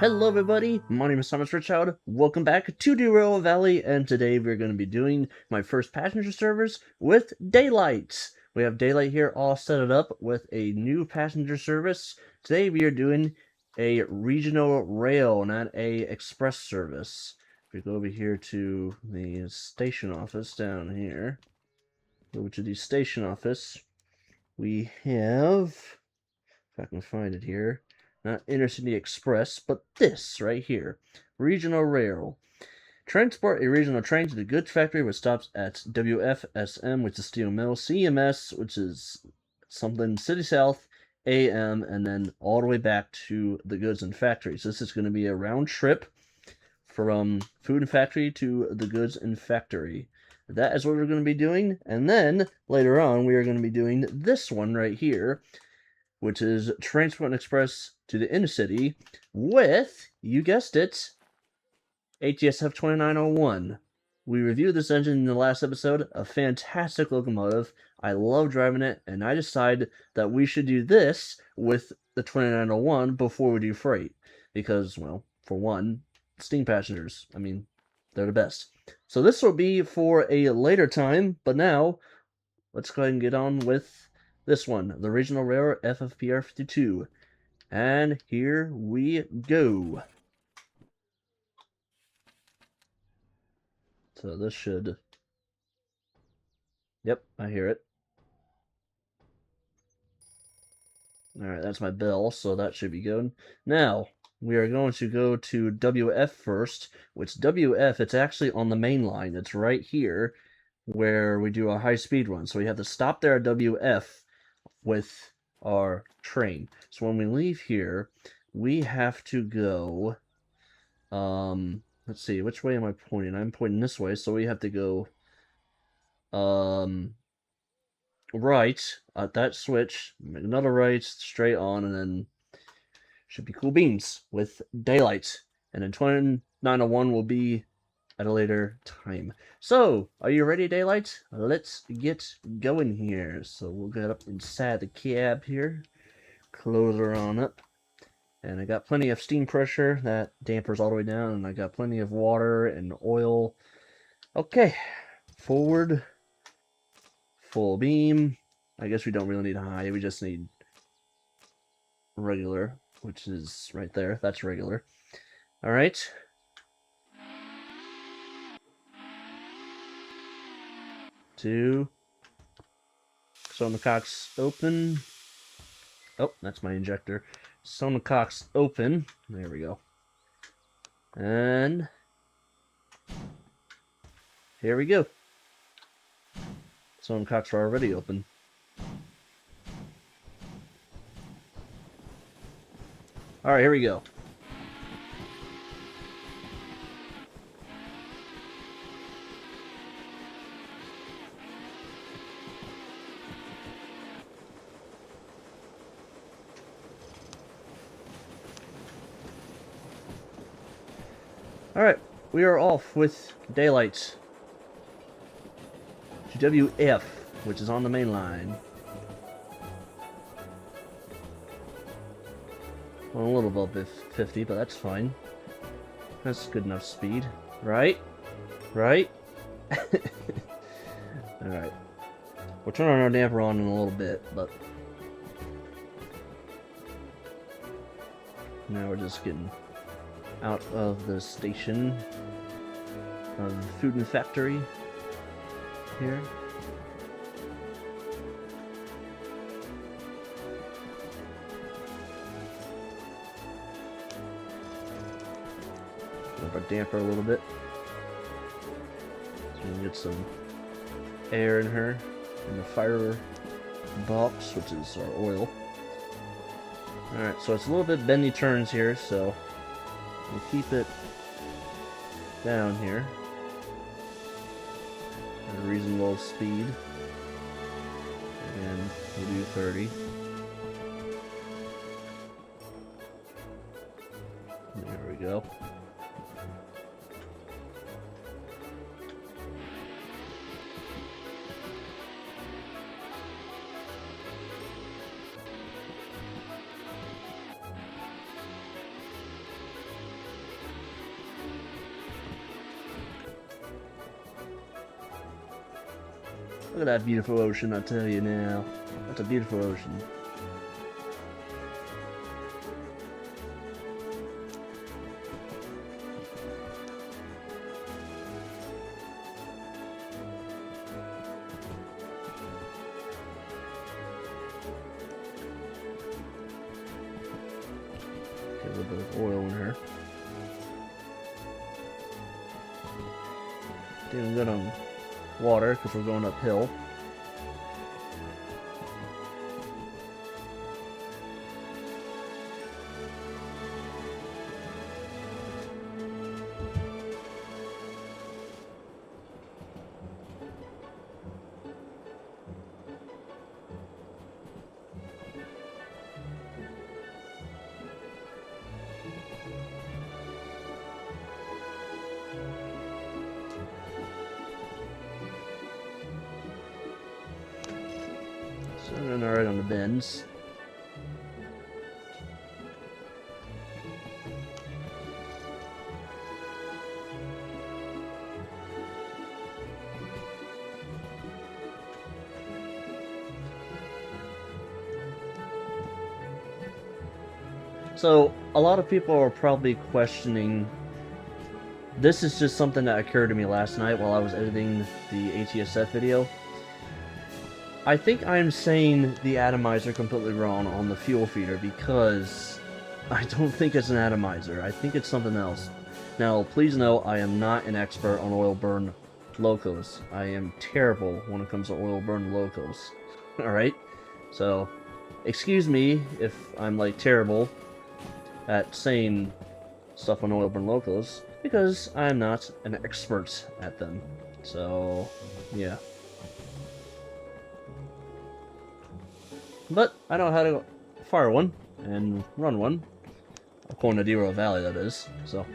Hello everybody, my name is Thomas Richard. Welcome back to Derail Valley, and today we're going to be doing my first passenger service with Daylight. We have Daylight here all set it up with a new passenger service. Today we are doing a regional rail, not a express service. We go over here to the station office down here. Over to the station office. We have, if I can find it here, not Intercity Express, but this right here, Regional Rail. Transport a regional train to the goods factory, which stops at WFSM, which is Steel Mill, CMS, which is something City South, AM, and then all the way back to the goods and factory. So this is going to be a round trip from food and factory to the goods and factory. That is what we're going to be doing, and then later on we are going to be doing this one right here, which is Transport Express to the inner city with, you guessed it, ATSF 2901. We reviewed this engine in the last episode, a fantastic locomotive. I love driving it, and I decided that we should do this with the 2901 before we do freight. Because, well, for one, steam passengers, I mean, they're the best. So this will be for a later time, but now, let's go ahead and get on with this one, the Regional Rail FFPR 52. And here we go. So this should... Yep, I hear it. Alright, that's my bell, so that should be good. Now, we are going to go to WF first, which WF, it's actually on the main line. It's right here where we do our high-speed run. So we have to stop there at WF with our train. So when we leave here, we have to go, let's see, which way am I pointing? I'm pointing this way, so we have to go, right at that switch, make another right, straight on, and then should be cool beans with Daylight. And then 2901 will be at a later time. So, are you ready, Daylight? Let's get going here. So we'll get up inside the cab here, close her on up, and I got plenty of steam pressure. That damper's all the way down, and I got plenty of water and oil. Okay, forward, full beam. I guess we don't really need high, we just need regular, which is right there. That's regular. Alright. Two. Sonococks open. Oh, that's my injector. Sonococks open. There we go. And here we go. Sonococks are already open. Alright, here we go. Alright, we are off with Daylight to WF, which is on the main line. Well, a little above 50, but that's fine. That's good enough speed. Right? Right? Alright. We'll turn our damper on in a little bit, but now we're just getting out of the station of the food and factory here. Up our damper a little bit so we can get some air in her in the fire box, which is our oil. Alright, so it's a little bit bendy turns here, so we'll keep it down here at a reasonable speed, and we'll do 30. There we go. Look at that beautiful ocean, I tell you now. That's a beautiful ocean. Get a little bit of oil in her. Doing good on water because we're going uphill. So I'm doing alright on the bends. So, a lot of people are probably questioning. This is just something that occurred to me last night while I was editing the ATSF video. I think I'm saying the atomizer completely wrong on the fuel feeder because I don't think it's an atomizer. I think it's something else. Now, please know I am not an expert on oil burn locos. I am terrible when it comes to oil burn locos. Alright? So, excuse me if I'm like terrible at saying stuff on oil burn locos, because I'm not an expert at them. So, yeah. But I know how to fire one and run one, according to Derail Valley, that is. So,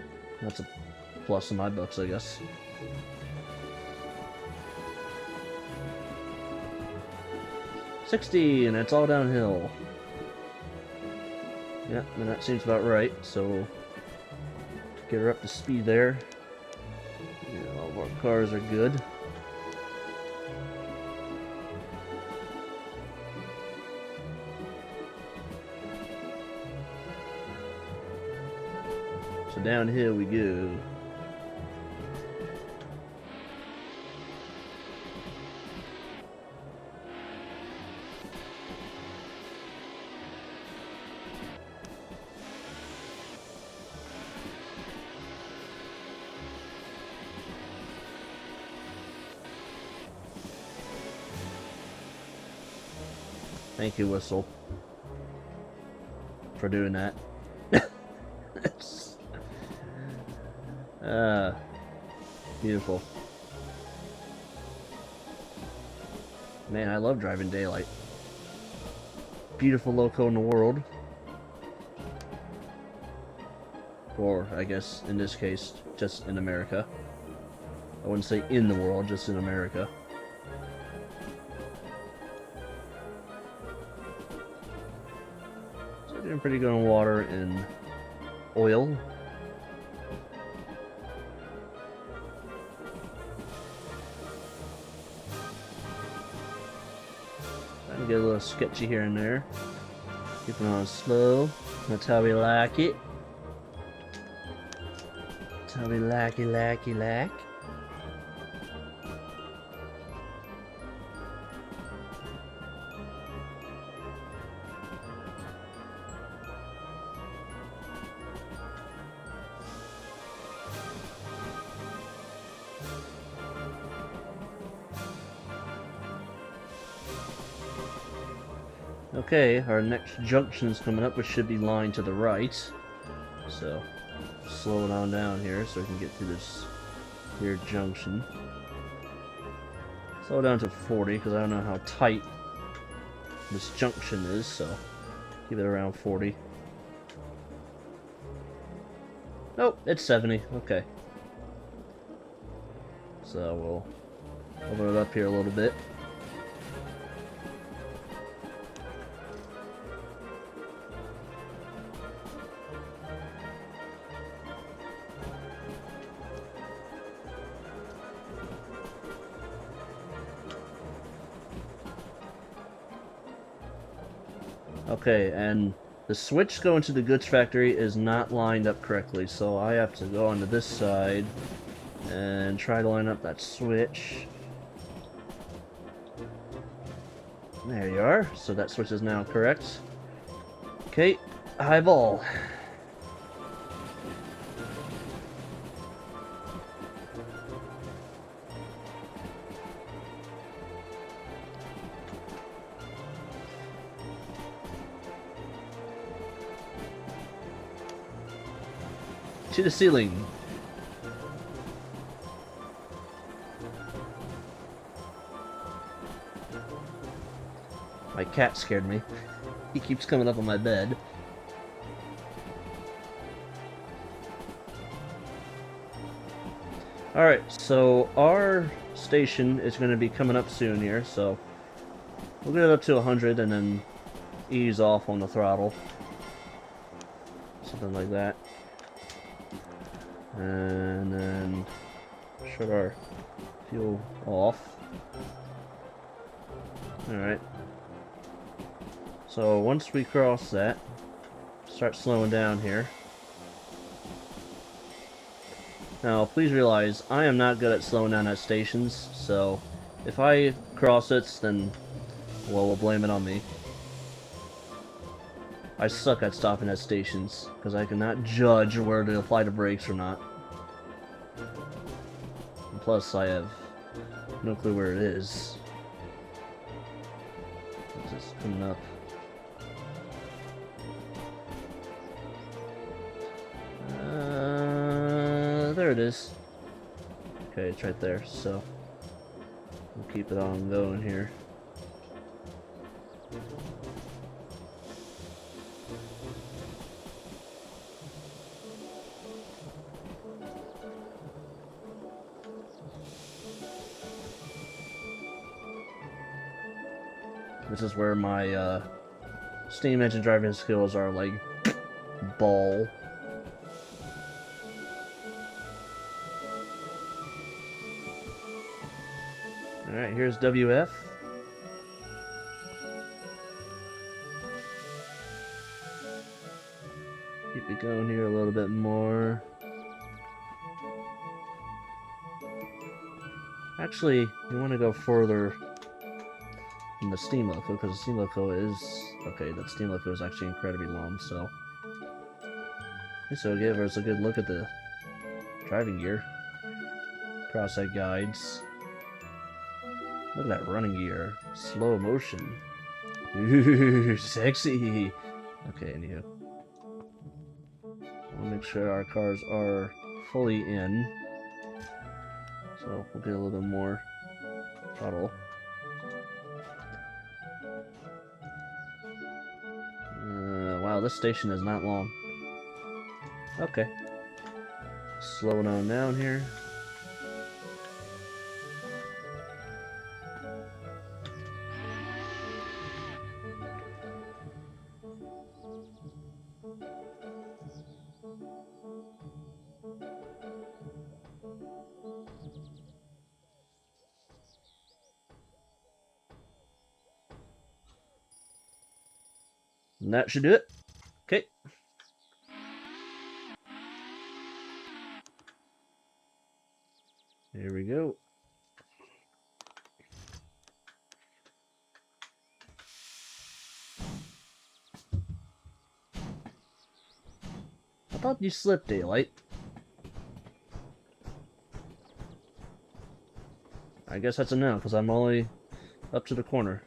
that's a plus in my books, I guess. $60, and it's all downhill. Yeah, and that seems about right, so get her up to speed there. Yeah, all of our cars are good. So downhill we go. Thank you, Whistle, for doing that. Beautiful. Man, I love driving daylight. Beautiful loco in the world. Or, I guess, in this case, just in America. I wouldn't say in the world, just in America. So doing pretty good on water and oil. Trying to get a little sketchy here and there. Keeping on slow. That's how we like it. That's how we like it, like. Okay, our next junction is coming up, which should be lined to the right. So, slow it on down here so we can get through this here junction. Slow it down to 40 because I don't know how tight this junction is, so keep it around 40. Nope, it's 70. Okay. So we'll open it up here a little bit. Okay, and the switch going to the goods factory is not lined up correctly, so I have to go onto this side and try to line up that switch. There you are. So that switch is now correct. Okay, high ball. To the ceiling. My cat scared me. He keeps coming up on my bed. Alright, so our station is going to be coming up soon here, so we'll get it up to 100 and then ease off on the throttle. Something like that. And then shut our fuel off. Alright. So once we cross that, start slowing down here. Now please realize I am not good at slowing down at stations, so if I cross it, then well, we'll blame it on me. I suck at stopping at stations because I cannot judge where to apply the brakes or not. And plus I have no clue where it is. It's just coming up. There it is. Okay, it's right there, so we'll keep it on going here. This is where my steam engine driving skills are like ball. Alright, here's WF. Keep it going here a little bit more. Actually, you want to go further in the steam loco, because the steam loco is... Okay, that steam loco is actually incredibly long, so... This will give us a good look at the driving gear. Crosshead guides. Look at that running gear. Slow motion. Ooh, sexy! Okay, anywho. We'll make sure our cars are fully in. So we'll get a little bit more throttle. Wow, this station is not long. Okay. Slowing on down here. And that should do it. Okay. Here we go. I thought you slipped, Daylight. I guess that's a no, because I'm only up to the corner.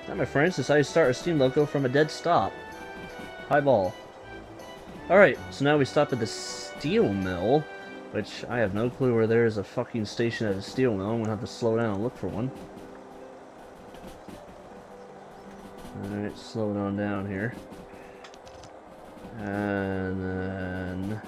Now, my friends, decided to start a steam loco from a dead stop. Highball. Alright, so now we stop at the steel mill, which I have no clue where there is a fucking station at a steel mill. I'm gonna have to slow down and look for one. Alright, slow it on down here. And then...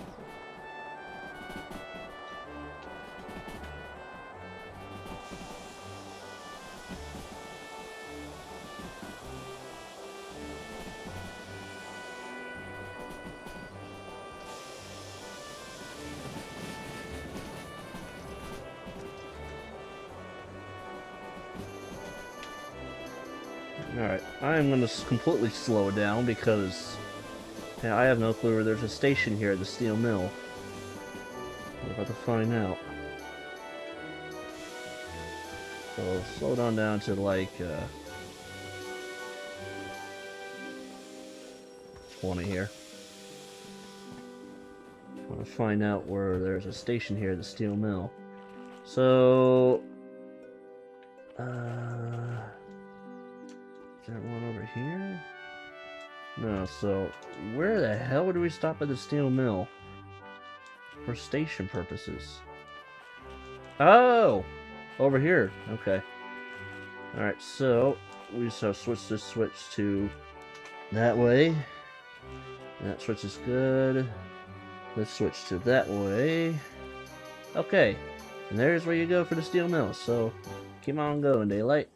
Alright, I'm going to completely slow it down because I have no clue where there's a station here at the steel mill. We're about to find out. So, slow it on down to like 20 here. I want to find out where there's a station here at the steel mill. So... Is there one over here? No, so where the hell do we stop at the steel mill? For station purposes. Oh! Over here. Okay. Alright, so we just have to switch this switch to that way. That switch is good. Let's switch to that way. Okay. And there's where you go for the steel mill. So keep on going, Daylight.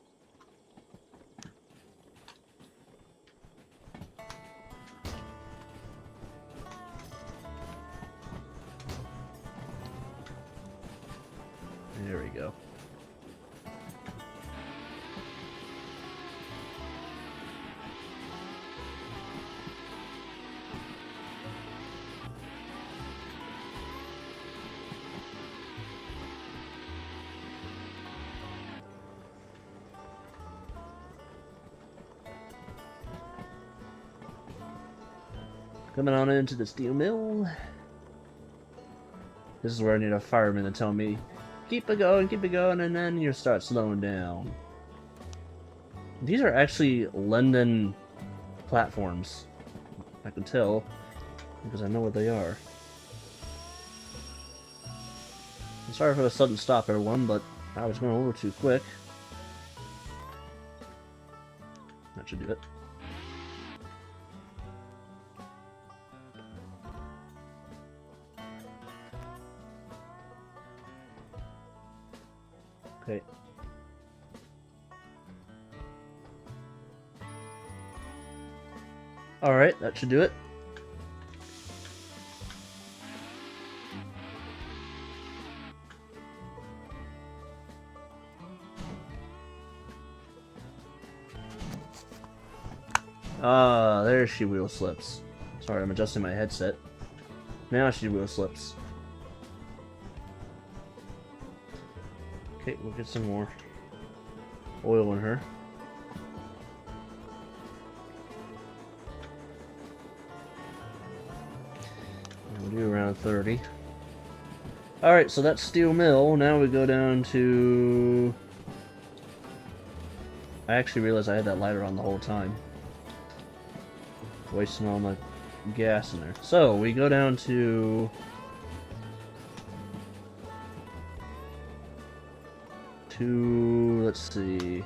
There we go. Coming on into the steel mill. This is where I need a fireman to tell me, keep it going, and then you start slowing down. These are actually London platforms. I can tell, because I know what they are. I'm sorry for the sudden stop, everyone, but I was going a little too quick. That should do it. Okay. Alright, that should do it. Ah, there she wheel slips. Sorry, I'm adjusting my headset. Now she wheel slips. Okay, we'll get some more oil in her. We'll do around 30. Alright, so that's steel mill. Now we go down to... I actually realized I had that lighter on the whole time. Wasting all my gas in there. So, we go down to... let's see,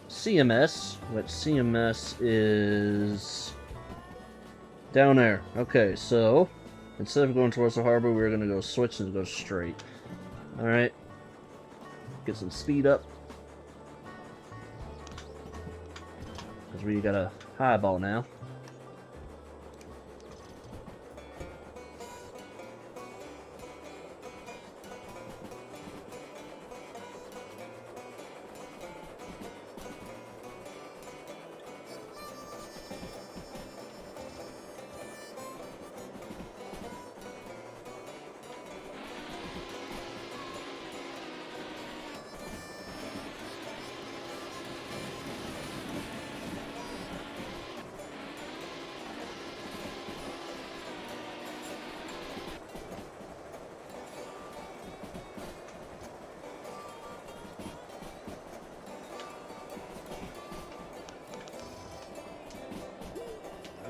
CMS, which CMS is down there. Okay, so instead of going towards the harbor, we're going to go switch and go straight. Alright, get some speed up, because we got a highball now.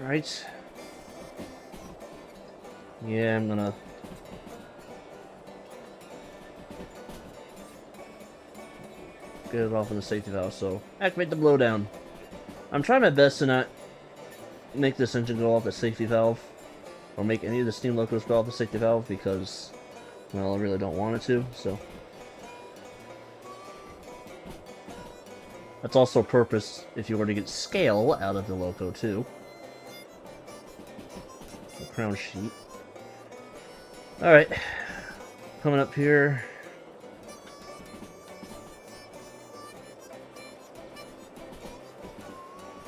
Alright. Yeah, I'm gonna... get it off in the safety valve, so activate the blowdown. I'm trying my best to not make this engine go off the safety valve, or make any of the steam locos go off the safety valve, because, well, I really don't want it to, so. That's also a purpose if you were to get scale out of the loco, too. The crown sheet. Alright. Coming up here.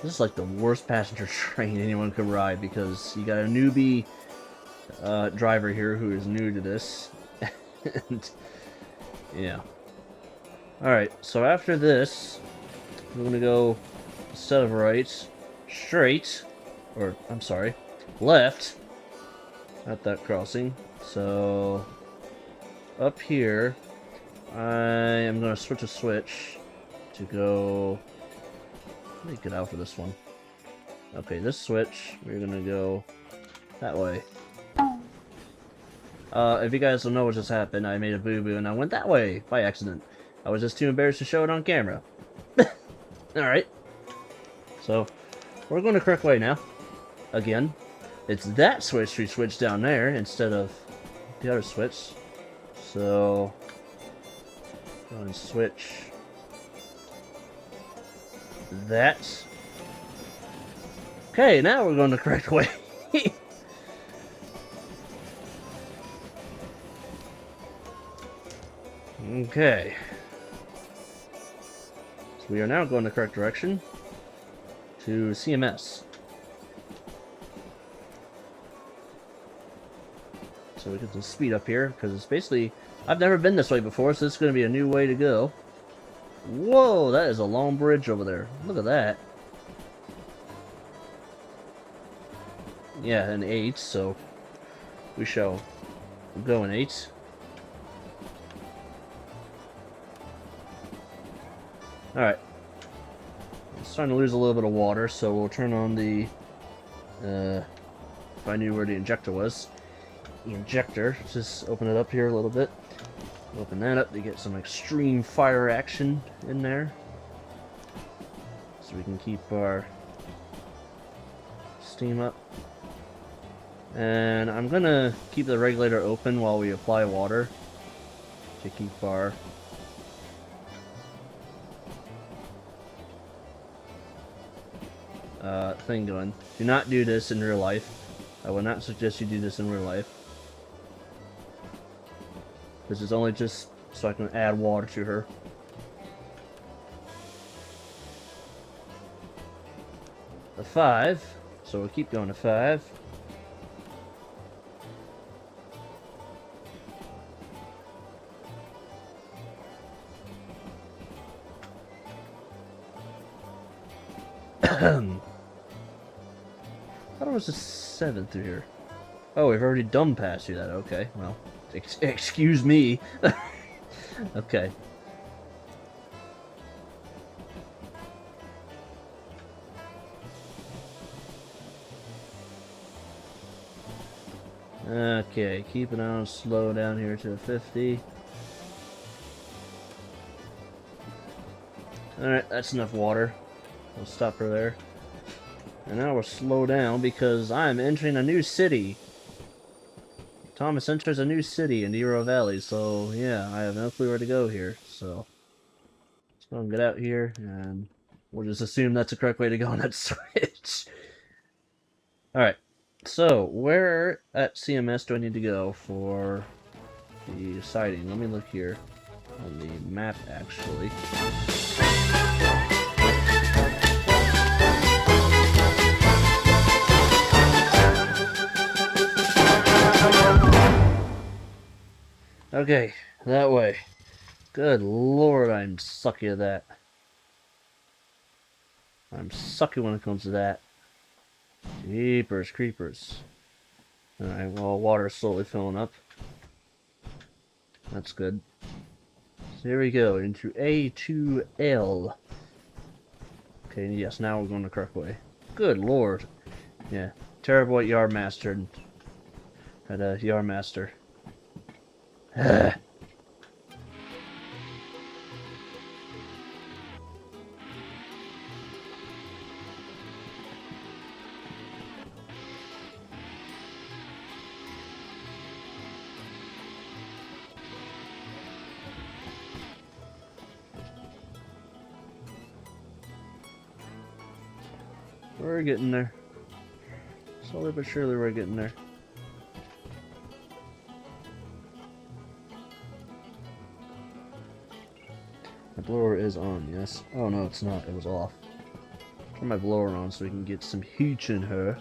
This is like the worst passenger train anyone could ride, because you got a newbie driver here who is new to this. And, yeah. Alright, so after this, we're gonna go instead of right, straight, or I'm sorry, left at that crossing. So up here, I am gonna switch a switch to go. Let me get out for this one. Okay, this switch, we're gonna go that way. If you guys don't know what just happened, I made a boo-boo and I went that way by accident. I was just too embarrassed to show it on camera. Alright. So, we're going the correct way now. Again. It's that switch we switched down there instead of the other switch. So, go and switch that. Okay, now we're going the correct way. Okay. So we are now going the correct direction to CMS. So we get some speed up here, because it's basically... I've never been this way before, so this is going to be a new way to go. Whoa, that is a long bridge over there. Look at that. Yeah, an 8, so we shall go in 8. Alright. It's starting to lose a little bit of water, so we'll turn on the... if I knew where the injector was. The injector. Just open it up here a little bit. Open that up to get some extreme fire action in there. So we can keep our steam up. And I'm gonna keep the regulator open while we apply water to keep our thing going. Do not do this in real life. I would not suggest you do this in real life. This is only just so I can add water to her. A 5, so we'll keep going to 5. I thought it was a 7 through here. Oh, we've already done past through that. Okay, well, excuse me. Okay. Okay, keep it on slow down here to 50. Alright, that's enough water. We'll stop her there. And now we'll slow down because I'm entering a new city. Thomas enters a new city in Derail Valley, so yeah, I have no clue where to go here. So let's go and get out here, and we'll just assume that's the correct way to go on that switch. Alright, so where at CMS do I need to go for the sighting? Let me look here on the map, actually. Okay, that way. Good lord, I'm sucky at that. I'm sucky when it comes to that. Jeepers creepers. Alright, well, water's slowly filling up. That's good. So here we go, into A2L. Okay, yes, now we're going the correct way. Good lord. Yeah, terrible at Yard Master. At Yard Master. We're getting there. Slowly but surely we're getting there. My blower is on, yes. Oh no, it's not. It was off. Turn my blower on so we can get some heat in her.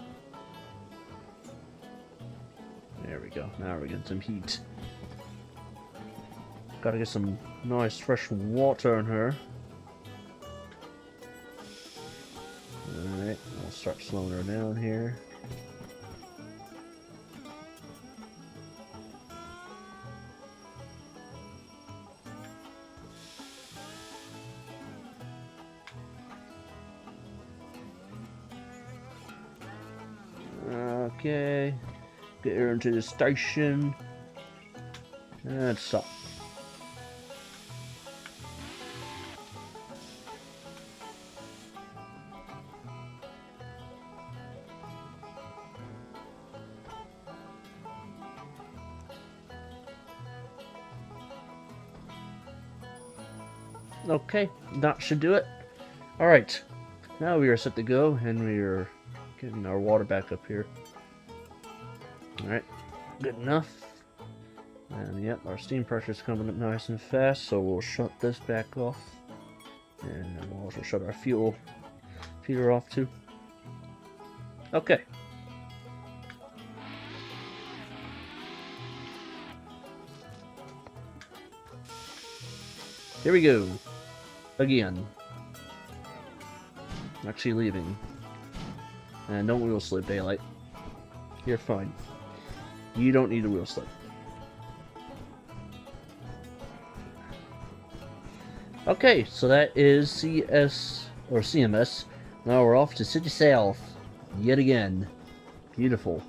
There we go. Now we're getting some heat. Gotta get some nice fresh water in her. Alright, I'll start slowing her down here. Okay, get her into the station. That's up. Okay, that should do it. Alright, now we are set to go, and we are getting our water back up here. Alright, good enough. And yep, our steam pressure is coming up nice and fast, so we'll shut this back off. And we'll also shut our fuel feeder off too. Okay. Here we go. Again. Actually leaving. And don't wheel slip, Daylight. You're fine. You don't need a wheel slip. Okay, so that is CMS. Now we're off to City South. Yet again. Beautiful.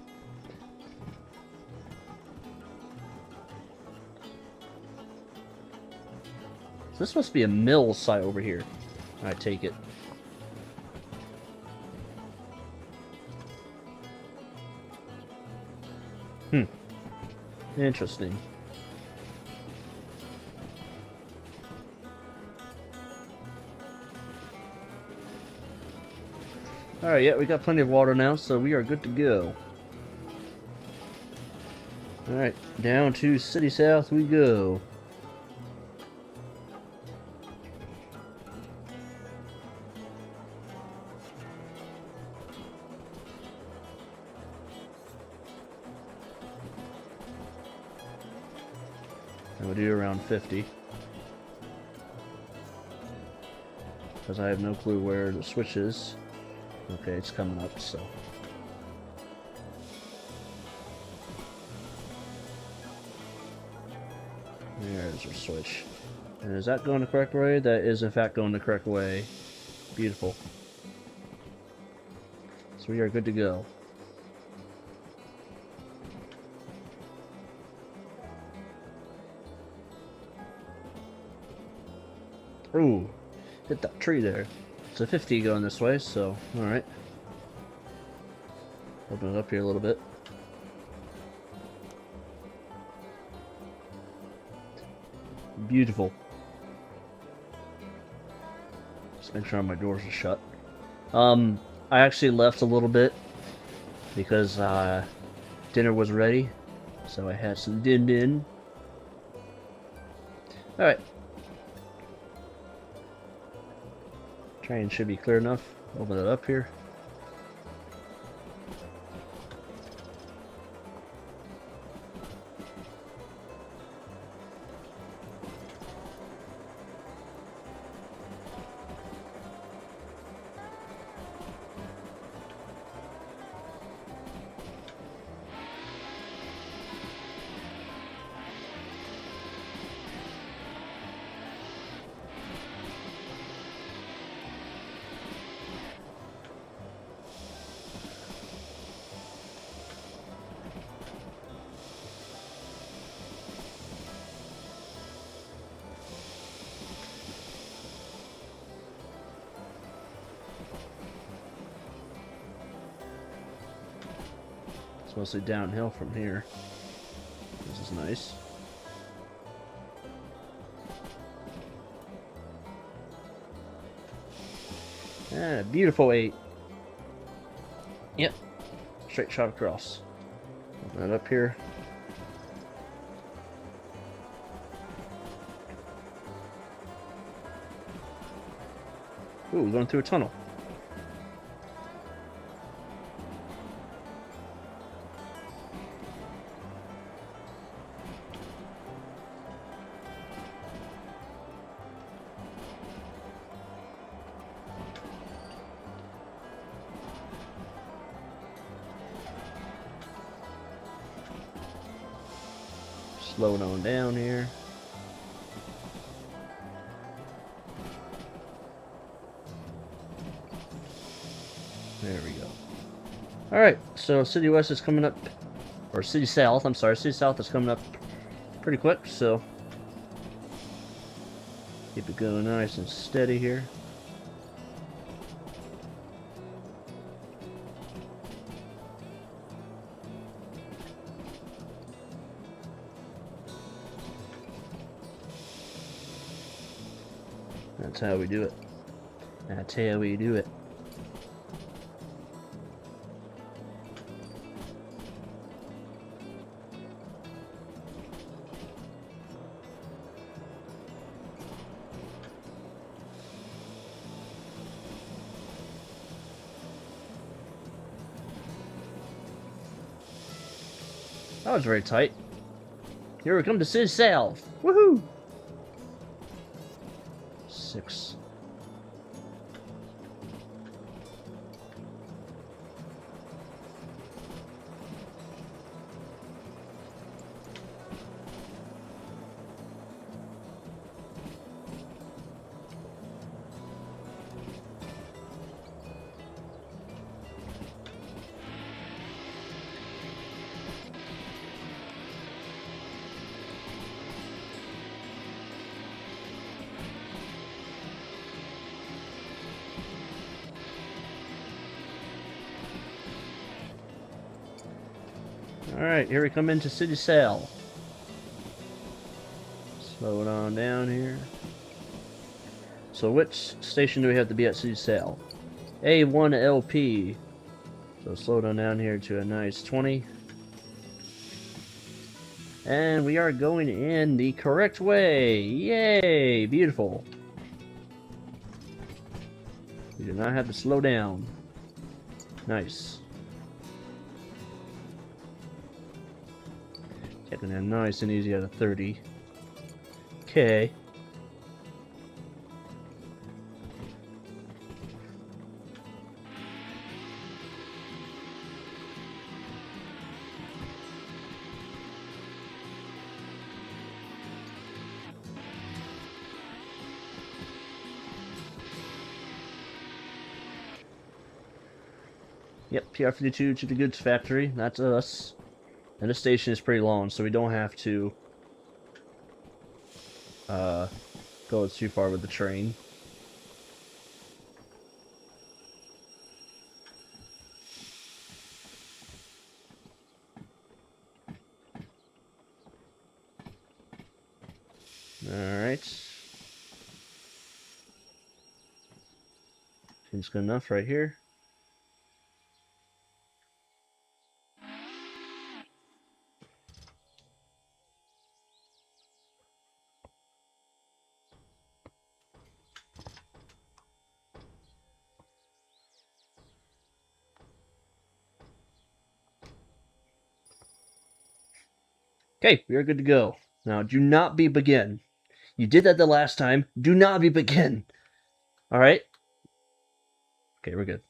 So this must be a mill site over here. I take it. Interesting. Alright, yeah, we got plenty of water now, so we are good to go. Alright, down to City South we go. And we'll do around 50. Because I have no clue where the switch is. Okay, it's coming up, so. There's our switch. And is that going the correct way? That is, in fact, going the correct way. Beautiful. So we are good to go. Ooh, hit that tree there. It's a 50 going this way, so alright. Open it up here a little bit. Beautiful. Just make sure my doors are shut. I actually left a little bit because dinner was ready, so I had some din-din. Alright. Train should be clear enough. Open it up here. It's mostly downhill from here. This is nice. Ah, beautiful 8. Yep. Straight shot across. Open that up here. Ooh, we're going through a tunnel. Slowing on down here. There we go. Alright, so City West is coming up, or City South, I'm sorry, City South is coming up pretty quick, so keep it going nice and steady here. That's how we do it. That's how we do it. That was very tight. Here we come to City South. Woohoo! 6. Alright, here we come into City South. Slow it on down here. So which station do we have to be at City South? A1LP. So slow it on down here to a nice 20. And we are going in the correct way. Yay! Beautiful. We do not have to slow down. Nice. Getting in nice and easy out of 30. Okay. Yep, PR52 to the goods factory. That's us. And the station is pretty long, so we don't have to go too far with the train. Alright. Seems good enough right here. Okay, we are good to go. Now, do not be begin. You did that the last time. Do not be begin. Alright? Okay, we're good.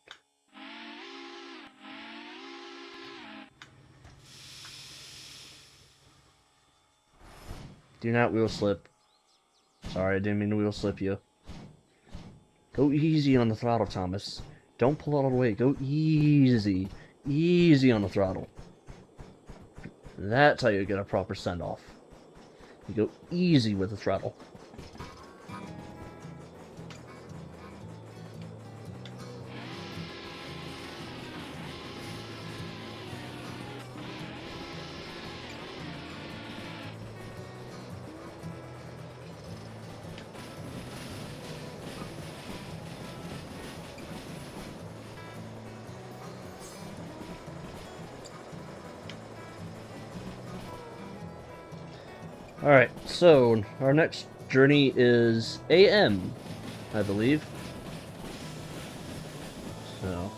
Do not wheel slip. Sorry, I didn't mean to wheel slip you. Go easy on the throttle, Thomas. Don't pull it all the way. Go easy. Easy on the throttle. That's how you get a proper send-off. You go easy with the throttle. Alright, so our next journey is AM, I believe. So,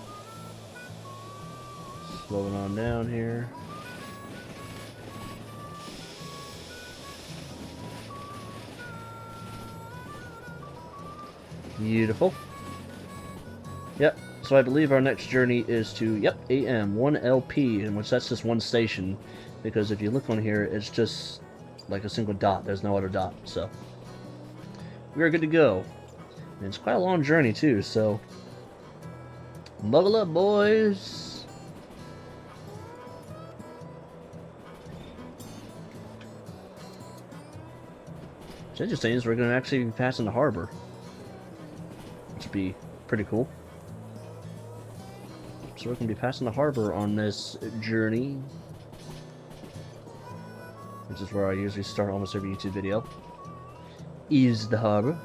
slowing on down here. Beautiful. Yep, so I believe our next journey is to, yep, AM, 1LP, in which that's just one station. Because if you look on here, it's just like a single dot. There's no other dot, so we are good to go. And it's quite a long journey, too, so buckle up, boys. What's interesting is we're going to actually be passing the harbor, which would be pretty cool. So we're going to be passing the harbor on this journey, which is where I usually start almost every YouTube video. Is the harbor.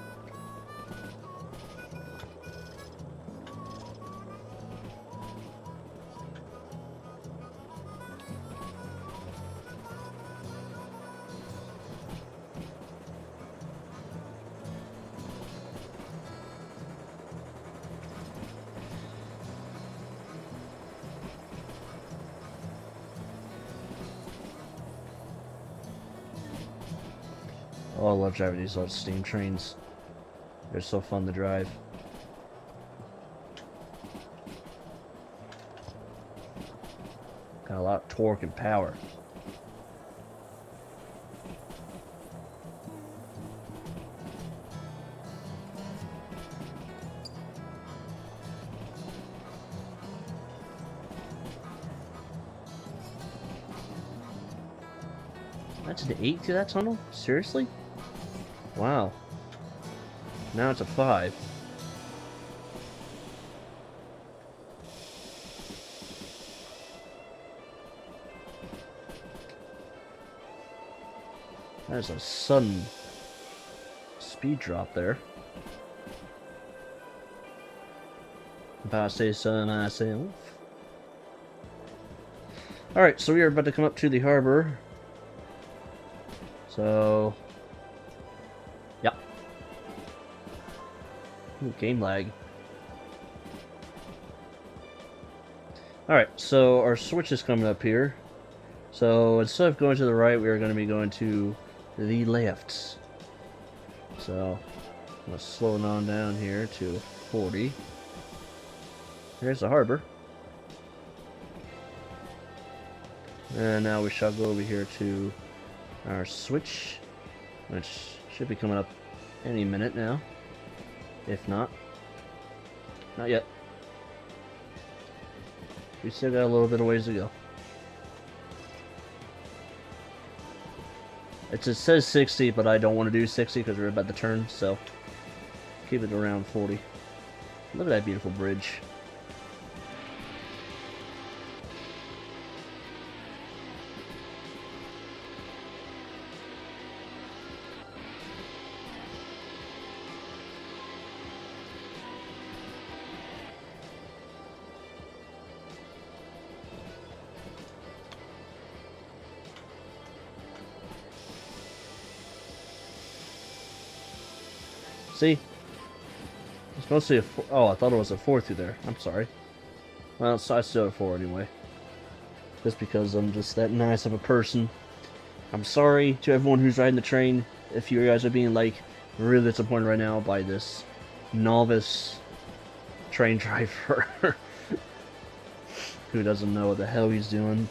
Oh, I love driving these little steam trains. They're so fun to drive. Got a lot of torque and power. That's an 8 to that tunnel? Seriously? Wow. Now it's a 5. That is a sudden speed drop there. If I say so, myself. Alright, so we are about to come up to the harbor. So, yep. Ooh, game lag. Alright, so our switch is coming up here. So instead of going to the right, we are going to be going to the left. So, I'm going to slow it on down here to 40. There's the harbor. And now we shall go over here to our switch, which should be coming up any minute now. If not yet. We still got a little bit of ways to go. It just says 60, but I don't want to do 60 because we're about to turn, so keep it around 40. Look at that beautiful bridge. See? It's supposed to be a 4. Oh, I thought it was a 4 through there. I'm sorry. Well, so I still have 4 anyway. Just because I'm just that nice of a person. I'm sorry to everyone who's riding the train if you guys are being, like, really disappointed right now by this novice train driver who doesn't know what the hell he's doing.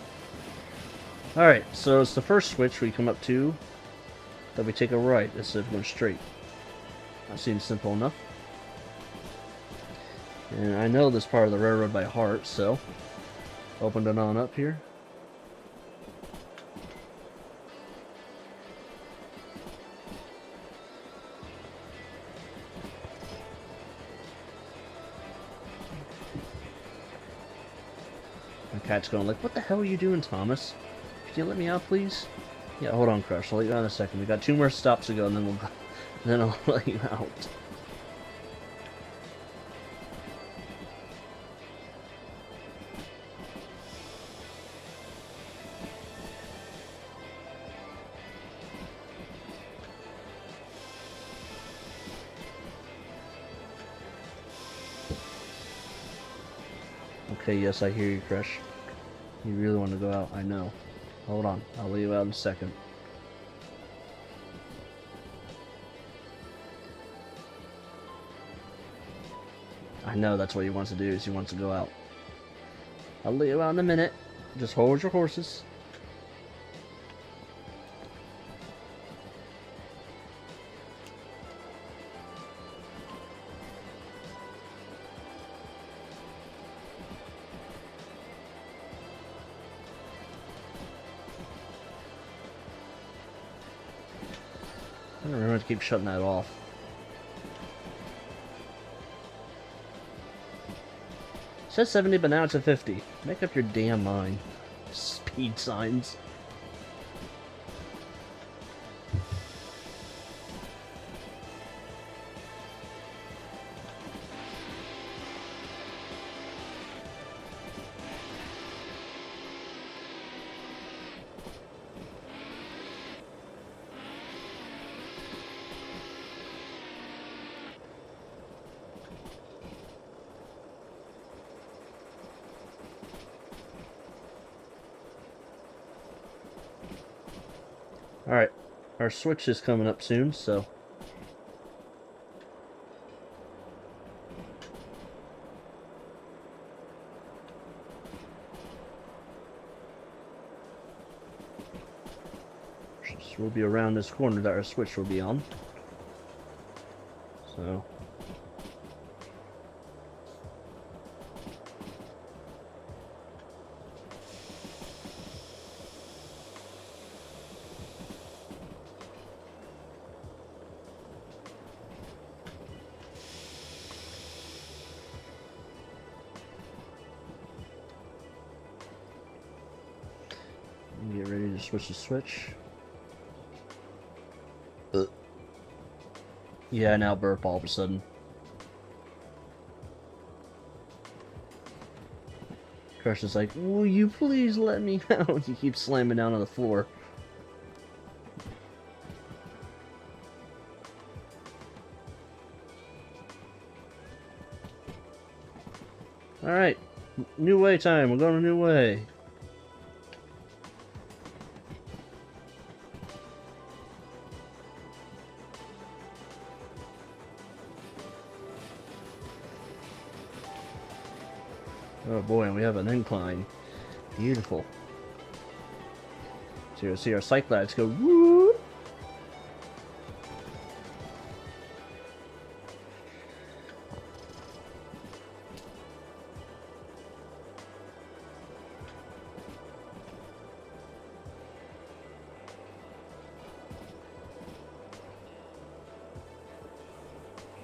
Alright, so it's the first switch we come up to that we take a right instead of going straight. That seems simple enough. And I know this part of the railroad by heart, so opened it on up here. My cat's going like, what the hell are you doing, Thomas? Could you let me out, please? Yeah, hold on, Crush. I'll let you out in a second. We got 2 more stops to go, and then I'll let you out. Okay, yes, I hear you, Crush. You really want to go out, I know. Hold on, I'll let you out in a second. I know that's what he wants to do, is he wants to go out. I'll let you out in a minute. Just hold your horses. I don't remember to keep shutting that off. It says 70, but now it's a 50. Make up your damn mind. Speed signs. Alright, our switch is coming up soon, so... we'll be around this corner that our switch will be on. So... get ready to switch the switch. Yeah, now burp all of a sudden. Crush is like, will you please let me out? He keeps slamming down on the floor. Alright, new way time. We're going a new way. Oh boy, and we have an incline. Beautiful. So you'll see our Cyclads go woo.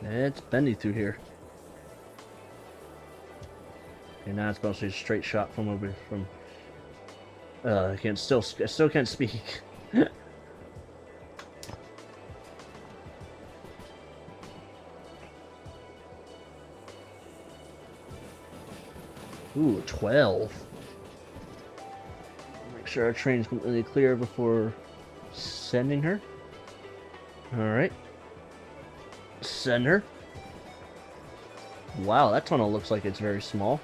It's bendy through here. Okay, now it's supposed to be a straight shot from over from. I still can't speak. Ooh, 12. Make sure our train's completely clear before sending her. Alright. Send her. Wow, that tunnel looks like it's very small.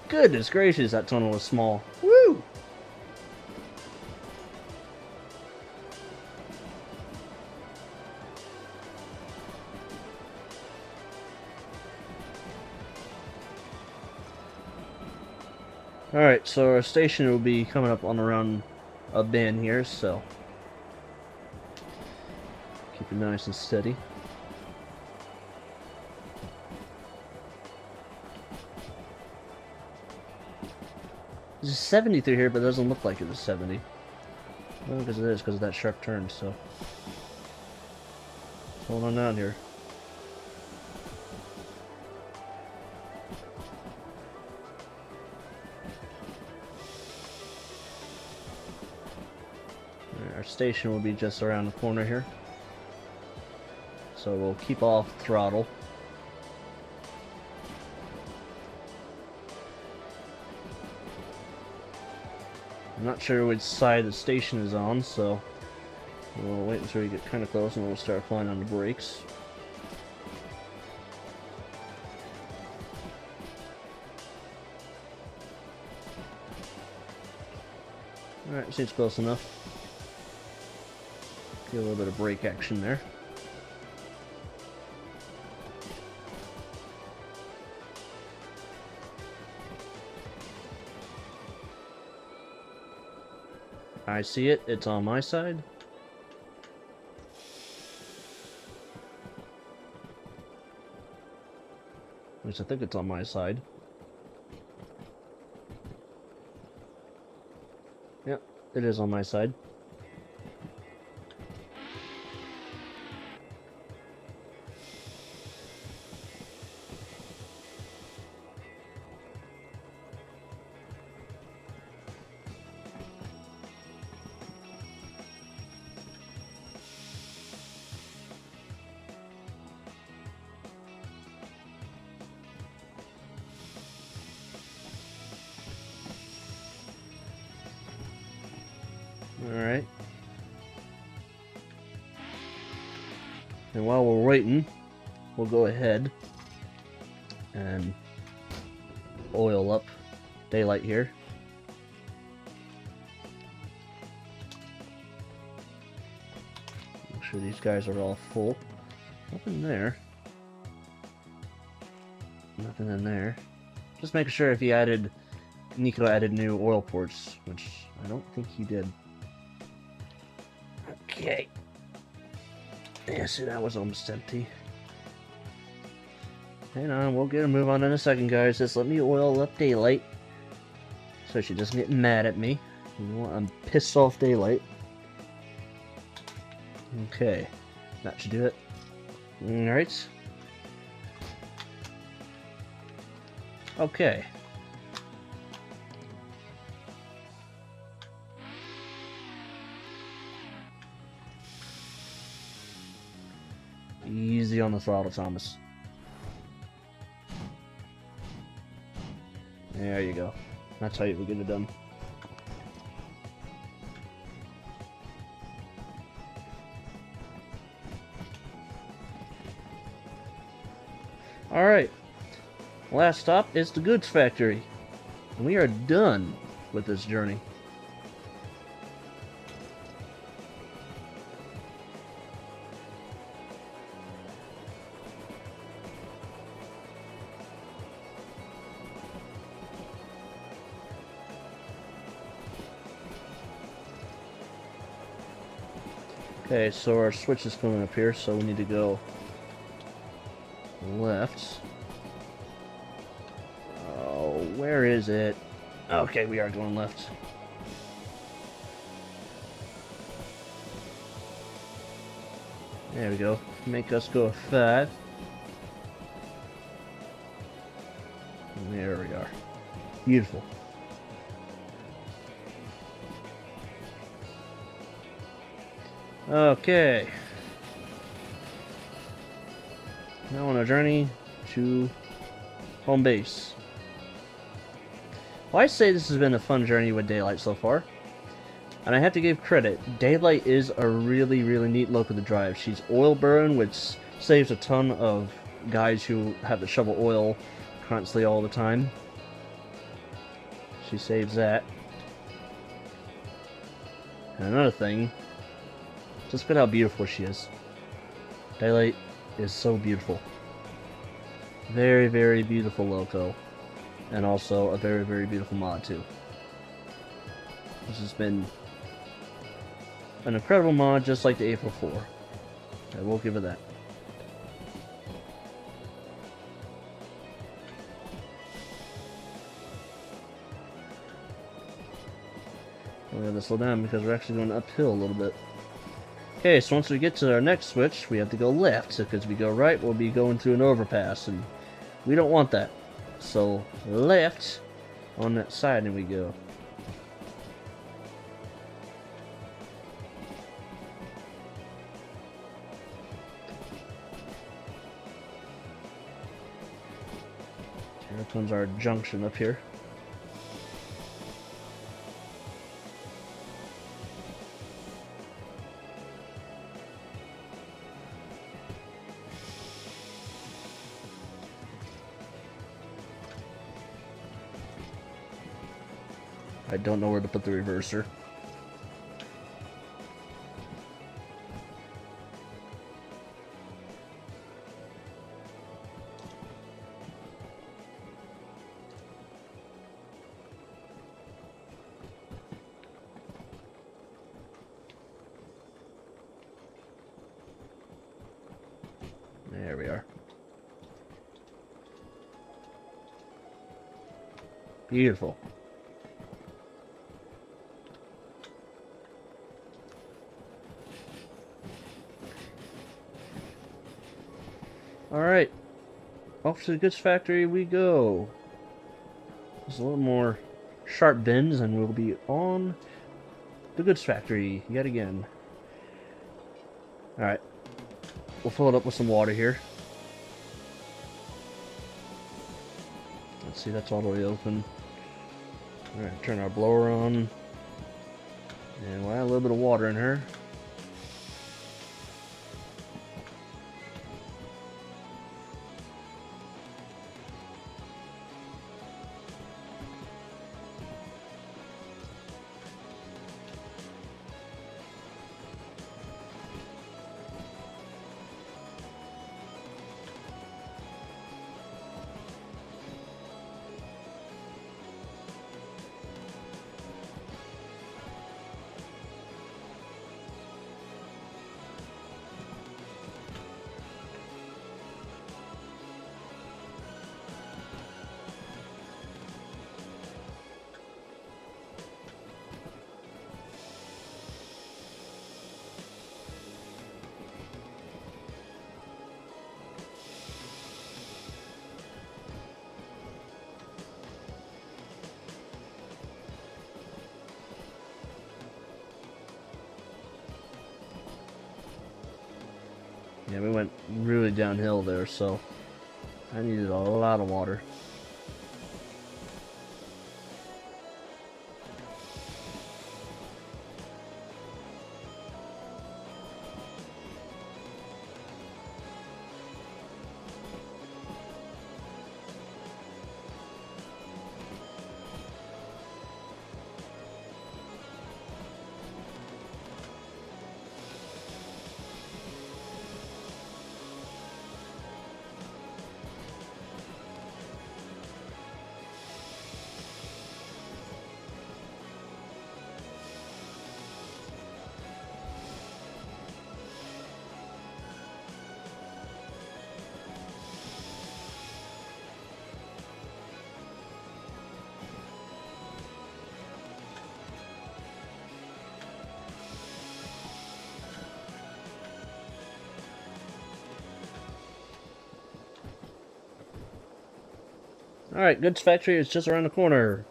Goodness gracious, that tunnel is small. Woo! Alright, so our station will be coming up on around a bend here, so keep it nice and steady. There's a 70 through here, but it doesn't look like it was 70. Well, because it is, because of that sharp turn, so. Hold on down here. Our station will be just around the corner here. So we'll keep off throttle. I'm not sure which side the station is on, so we'll wait until we get kind of close and we'll start applying on the brakes. Alright, seems close enough. Get a little bit of brake action there. I see it. It's on my side. At least I think it's on my side. Yep, it is on my side. Alright. And while we're waiting, we'll go ahead and oil up Daylight here. Make sure these guys are all full. Nothing there. Nothing in there. Just making sure if he added... Nico added new oil ports, which I don't think he did. Okay. Yeah, see, that was almost empty. Hang on, we'll get a move on in a second, guys. Just let me oil up Daylight, so she doesn't get mad at me. You know what? I'm pissed off Daylight. Okay, that should do it. Alright. Okay. Easy on the throttle, Thomas. There you go. That's how you would get it done. Alright. Last stop is the goods factory. And we are done with this journey. Okay, so our switch is coming up here, so we need to go left. Oh, where is it? Okay, we are going left. There we go. Make us go 5. And there we are. Beautiful. Okay. Now on a journey to home base. Well, I say this has been a fun journey with Daylight so far. And I have to give credit. Daylight is a really, really neat loco to drive. She's oil burn, which saves a ton of guys who have to shovel oil constantly all the time. She saves that. And another thing, just look at how beautiful she is. Daylight is so beautiful. Very, very beautiful loco. And also a very, very beautiful mod too. This has been an incredible mod, just like the April 4. I will give it that. We have to slow down because we're actually going uphill a little bit. Okay, so once we get to our next switch, we have to go left, because if we go right, we'll be going through an overpass, and we don't want that. So, left on that side, and we go. Here comes our junction up here. I don't know where to put the reverser. There we are. Beautiful. Alright. Off to the goods factory we go. There's a little more sharp bends and we'll be on the goods factory yet again. Alright. We'll fill it up with some water here. Let's see, that's all the way open. Alright, turn our blower on. And we'll add a little bit of water in her. Yeah, we went really downhill there, so I needed a lot of water. Alright, goods factory is just around the corner.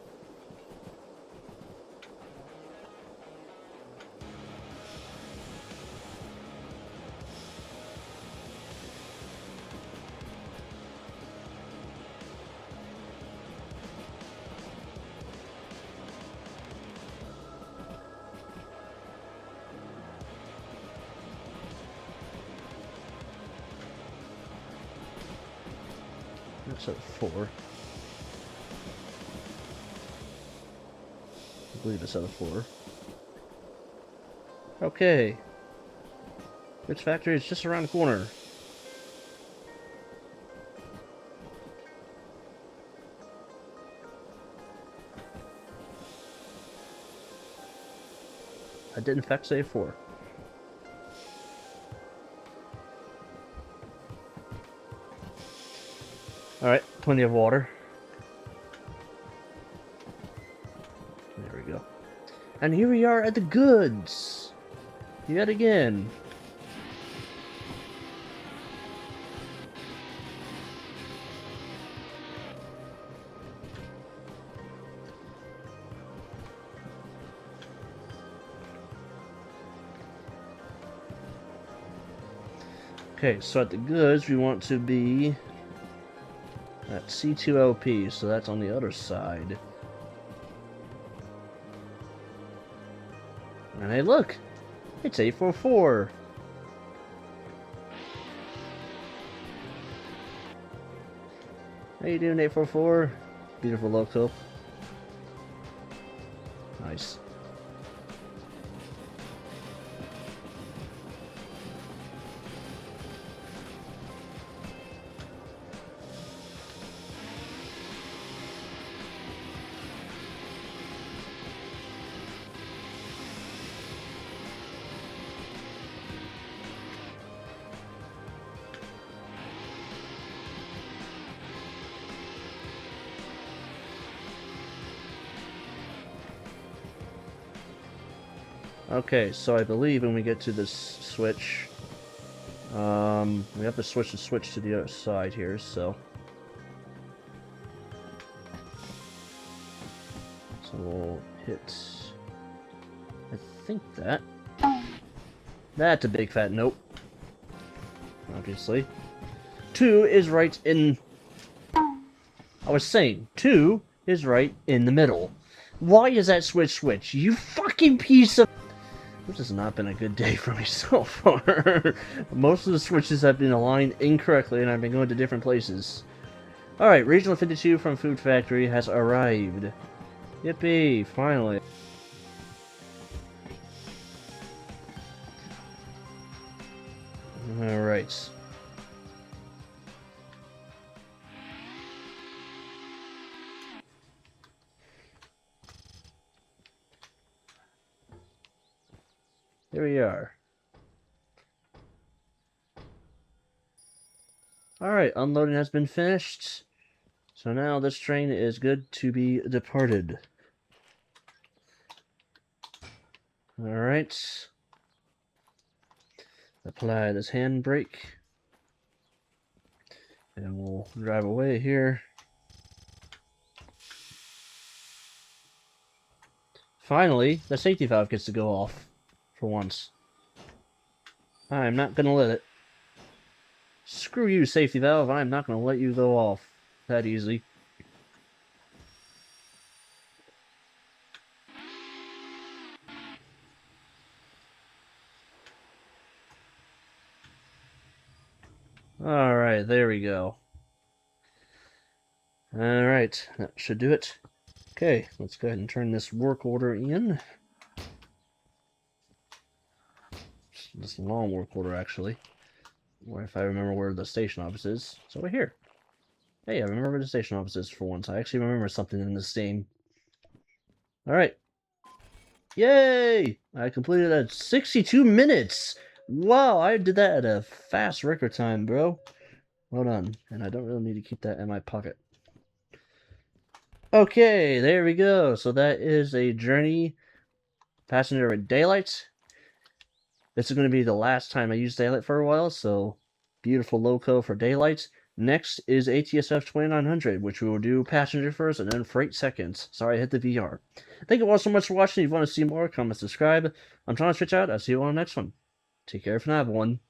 That's at 4. I believe it's at a 4. Okay. Goods factory is just around the corner. I did in fact say 4. Alright, plenty of water. There we go. And here we are at the goods! Yet again. Okay, so at the goods we want to be at C2LP, so that's on the other side. And hey, look! It's 844! How you doing, 844? Beautiful loco. Nice. Okay, so I believe when we get to this switch, we have to switch the switch to the other side here, so we'll hit, I think that's a big fat nope, obviously. 2 is right in, I was saying, 2 is right in the middle. Why is that switch? You fucking piece of... This has not been a good day for me so far. Most of the switches have been aligned incorrectly and I've been going to different places. Alright, Regional 52 from Food Factory has arrived. Yippee, finally. Alright. Here we are. Alright, unloading has been finished. So now this train is good to be departed. Alright. Apply this handbrake. And we'll drive away here. Finally, the safety valve gets to go off. For once. I'm not gonna let it. Screw you, safety valve. I'm not gonna let you go off that easy. Alright, there we go. Alright, that should do it. Okay, let's go ahead and turn this work order in. This long work order, actually. Or if I remember where the station office is. It's over here. Hey, I remember where the station office is for once. I actually remember something in this game. Alright. Yay! I completed at 62 minutes! Wow, I did that at a fast record time, bro. Well done. And I don't really need to keep that in my pocket. Okay, there we go. So that is a journey passenger with daylight. This is going to be the last time I use daylight for a while, so beautiful loco for daylight. Next is ATSF 2900, which we will do passenger first and then freight seconds. Sorry, I hit the VR. Thank you all so much for watching. If you want to see more, comment, subscribe. I'm trying to switch out. I'll see you on the next one. Take care for now, everyone.